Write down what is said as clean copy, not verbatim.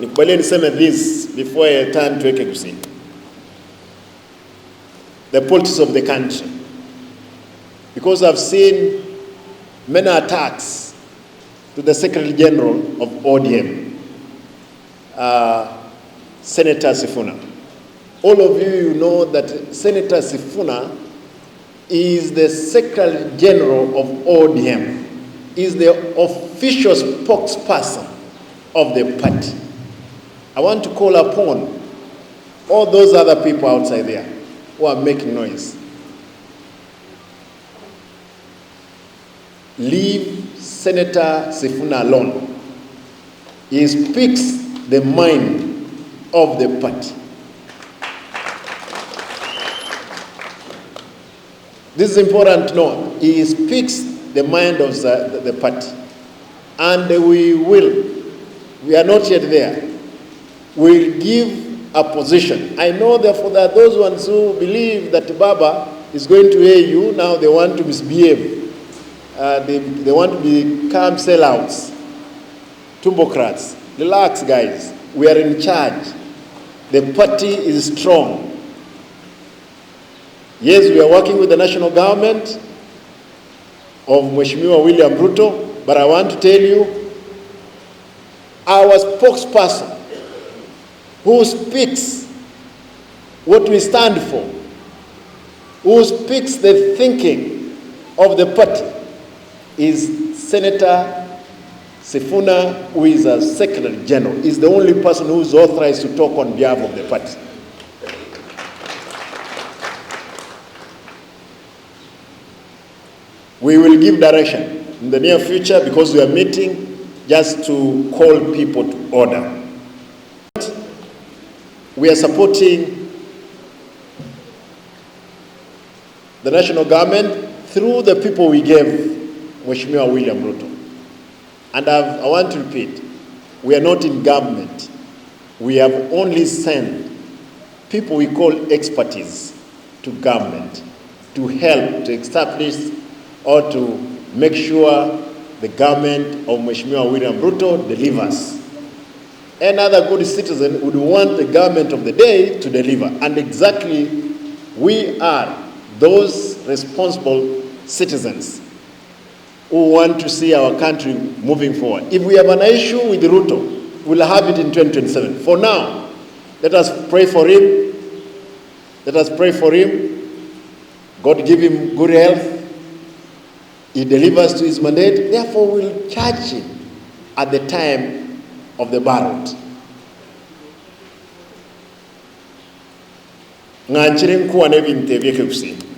Nikubalie niseme this before I turn to Kusini. The politics of the country. Because I've seen many attacks to the Secretary General of ODM, Senator Sifuna. All of you know that Senator Sifuna is the Secretary General of ODM, is the official spokesperson of the party. I want to call upon all those other people outside there who are making noise. Leave Senator Sifuna alone. He speaks the mind of the party. This is important to know. He speaks the mind of the party. And we are not yet there. We'll give a position. I know therefore that those ones who believe that Baba is going to AU, now they want to misbehave. They want to become sellouts, tumbocrats. Relax, guys. We are in charge. The party is strong. Yes, we are working with the national government of Mheshimiwa William Ruto, but I want to tell you, our spokesperson who speaks what we stand for, who speaks the thinking of the party, is Senator Sifuna, who is a Secretary General. Is the only person who is authorized to talk on behalf of the party. We will give direction in the near future because we are meeting just to call people to order. We are supporting the national government through the people we gave Mheshimiwa William Ruto. And I want to repeat, we are not in government. We have only sent people we call expertise to government to help to establish or to make sure the government of Mheshimiwa William Ruto delivers. Any other good citizen would want the government of the day to deliver. And exactly, we are those responsible citizens who want to see our country moving forward. If we have an issue with Ruto, we'll have it in 2027. For now, let us pray for him. Let us pray for him. God give him good health. He delivers to his mandate. Therefore, we'll charge him at the time of the ballot. Nganchiri mkuu wa nevi mtevye Kusini.